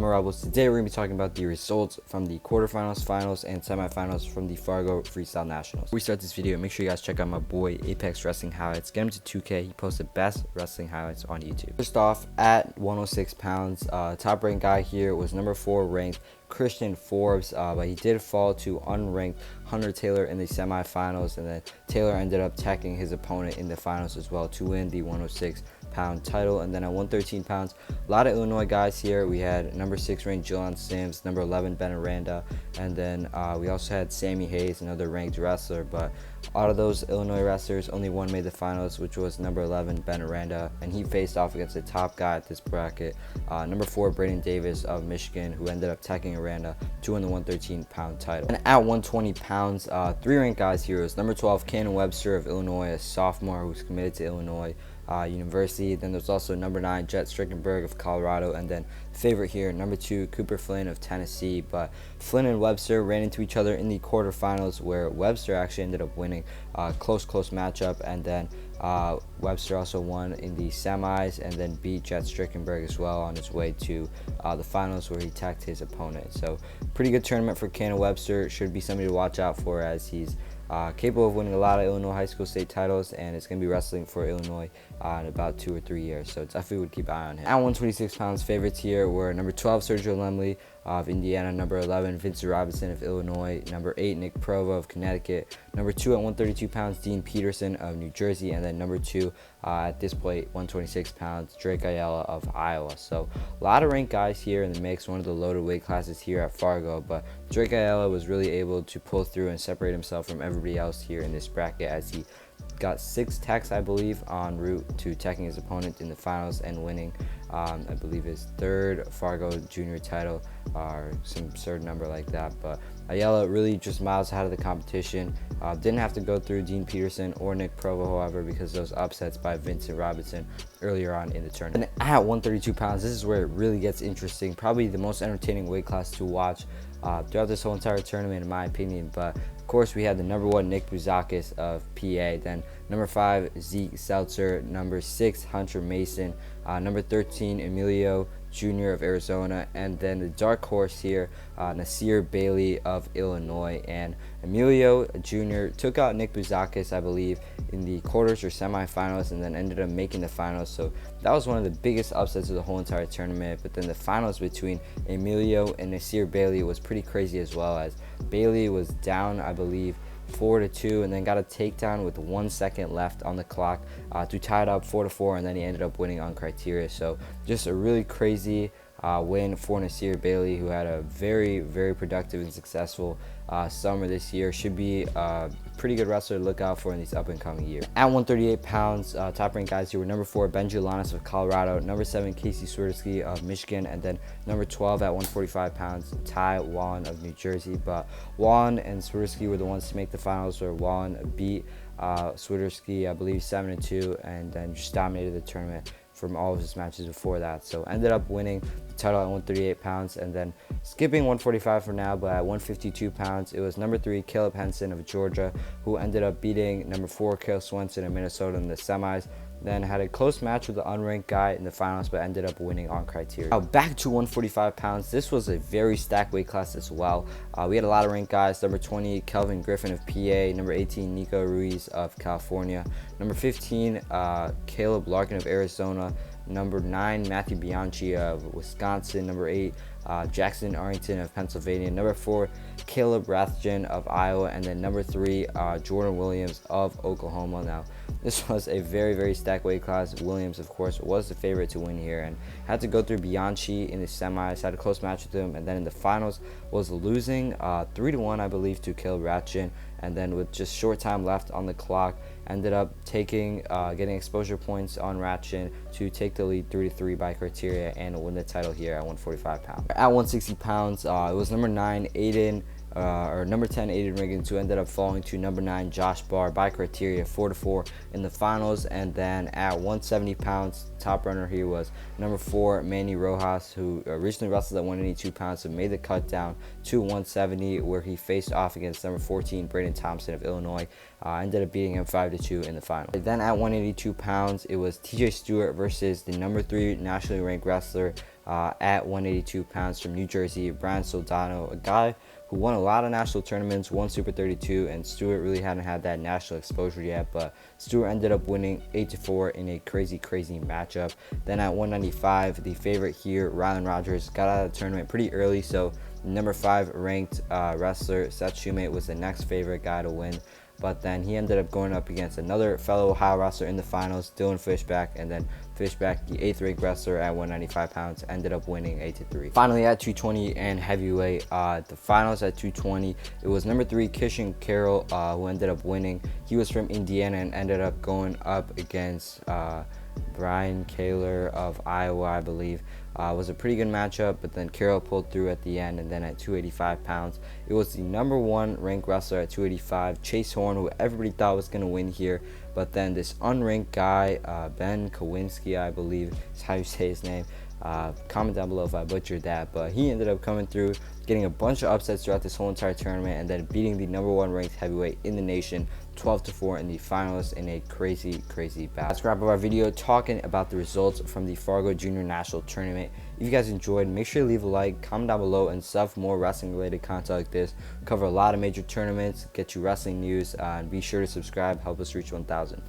Rebels. Today we're going to be talking about the results from the quarterfinals, finals, and semifinals from the FARGO Freestyle Nationals. Before we start this video, make sure you guys check out my boy Apex Wrestling Highlights. Get him to 2K. He posts the best wrestling highlights on YouTube. First off, at 106 pounds, top ranked guy here was number 4 ranked Christian Forbes, but he did fall to unranked Hunter Taylor in the semifinals, and then Taylor ended up attacking his opponent in the finals as well to win the 106-pound title. And then at 113 pounds, a lot of Illinois guys here. We had number 6 ranked Jalen Sims, number 11 Ben Aranda, and then we also had Sammy Hayes, another ranked wrestler. But out of those Illinois wrestlers, only one made the finals, which was number 11 Ben Aranda, and he faced off against the top guy at this bracket, number 4 Braden Davis of Michigan, who ended up attacking Aranda to win the 113-pound title. And at 120 pounds, 3 ranked guys here was number 12 Cannon Webster of Illinois, a sophomore who's committed to Illinois University. Then there's also number 9 Jet Strickenberg of Colorado, and then favorite here, number 2 Cooper Flynn of Tennessee. But Flynn and Webster ran into each other in the quarterfinals, where Webster actually ended up winning close matchup, and then Webster also won in the semis and then beat Jet Strickenberg as well on his way to the finals, where he attacked his opponent. So pretty good tournament for Cannon Webster. Should be somebody to watch out for, as he's capable of winning a lot of Illinois high school state titles, and it's going to be wrestling for Illinois in about 2 or 3 years, so definitely would keep an eye on him. At 126 pounds, favorites here were number 12 Sergio Lemley of Indiana, number 11 Vincent Robinson of Illinois, number 8 Nick Provo of Connecticut, number 2 at 132 pounds Dean Peterson of New Jersey, and then number 2 at this plate 126 pounds Drake Ayala of Iowa. So a lot of ranked guys here in the mix, one of the loaded weight classes here at Fargo, but Drake Ayala was really able to pull through and separate himself from everybody else here in this bracket, as he got 6 attacks, I believe, en route to attacking his opponent in the finals and winning, I believe, his 3rd Fargo junior title, or some absurd number like that. But Ayala really just miles ahead of the competition. Didn't have to go through Dean Peterson or Nick Provo, however, because of those upsets by Vincent Robinson earlier on in the tournament. And at 132 pounds, this is where it really gets interesting. Probably the most entertaining weight class to watch throughout this whole entire tournament, in my opinion. But of course, we had the number 1 Nick Bouzakis of PA, then number 5 Zeke Seltzer, number 6 Hunter Mason, number 13 Emilio Jr. of Arizona, and then the dark horse here, Nasir Bailey of Illinois. And Emilio Jr. took out Nick Bouzakis, I believe, in the quarters or semifinals, and then ended up making the finals. So that was one of the biggest upsets of the whole entire tournament. But then the finals between Emilio and Nasir Bailey was pretty crazy as well, as Bailey was down, I believe, 4-2, and then got a takedown with 1 second left on the clock to tie it up 4-4, and then he ended up winning on criteria. So just a really crazy win for Nasir Bailey, who had a very productive and successful summer this year. Should be a pretty good wrestler to look out for in these up and coming years. At 138 pounds, top ranked guys here were number 4 Ben Julanis of Colorado, number 7 Casey Swiderski of Michigan, and then number 12 at 145 pounds Ty Wallen of New Jersey. But Wallen and Swiderski were the ones to make the finals, where Wallen beat Swiderski, I believe, 7-2, and then just dominated the tournament from all of his matches before that. So ended up winning the title at 138 pounds, and then skipping 145 for now, but at 152 pounds, it was number 3 Caleb Henson of Georgia, who ended up beating number 4 Cale Swenson of Minnesota in the semis. Then had a close match with the unranked guy in the finals, but ended up winning on criteria. Now back to 145 pounds. This was a very stacked weight class as well. We had a lot of ranked guys. Number 20 Kelvin Griffin of PA, number 18 Nico Ruiz of California, number 15 Caleb Larkin of Arizona, number 9 Matthew Bianchi of Wisconsin, number 8 Jackson Arrington of Pennsylvania, number 4 Caleb Rathjen of Iowa, and then number 3 Jordan Williams of Oklahoma. Now this was a very stacked weight class. Williams, of course, was the favorite to win here, and had to go through Bianchi in the semis, had a close match with him, and then in the finals was losing 3-1, I believe, to Caleb Rathjen. And then with just short time left on the clock, ended up getting exposure points on Ratchin to take the lead 3-3 by criteria and win the title here at 145 pounds. At 160 pounds, it was number 9 number 10 Aiden Riggins, who ended up falling to number 9 Josh Barr by criteria 4-4 in the finals. And then at 170 pounds, top runner here was number 4 Manny Rojas, who originally wrestled at 182 pounds, so made the cut down to 170, where he faced off against number 14 Braden Thompson of Illinois. Ended up beating him 5-2 in the final. Then at 182 pounds, it was TJ Stewart versus the number 3 nationally ranked wrestler at 182 pounds from New Jersey, Brian Soldano, a guy who won a lot of national tournaments, won Super 32, and Stewart really hadn't had that national exposure yet, but Stewart ended up winning 8-4 in a crazy matchup. Then at 195, the favorite here, Rylan Rogers, got out of the tournament pretty early, so number 5 ranked wrestler Seth Shoemate was the next favorite guy to win. But then he ended up going up against another fellow Ohio wrestler in the finals, Dylan Fishback, and then Fishback, the 8th ranked wrestler at 195 pounds, ended up winning 8-3. Finally at 220 and heavyweight, the finals at 220, it was number 3 Kishan Carroll who ended up winning. He was from Indiana and ended up going up against Brian Kaler of Iowa, I believe. Was a pretty good matchup, but then Carroll pulled through at the end. And then at 285 pounds, it was the number 1 ranked wrestler at 285, Chase Horne, who everybody thought was going to win here, but then this unranked guy, Ben Kowinski, I believe is how you say his name. Comment down below if I butchered that, but he ended up coming through, getting a bunch of upsets throughout this whole entire tournament, and then beating the number 1 ranked heavyweight in the nation 12-4 in the finals in a crazy battle. Let's wrap up our video talking about the results from the Fargo Junior National Tournament. If you guys enjoyed, make sure to leave a like, comment down below, and sub for more wrestling related content like this. We cover a lot of major tournaments, get you wrestling news, and be sure to subscribe, help us reach 1,000.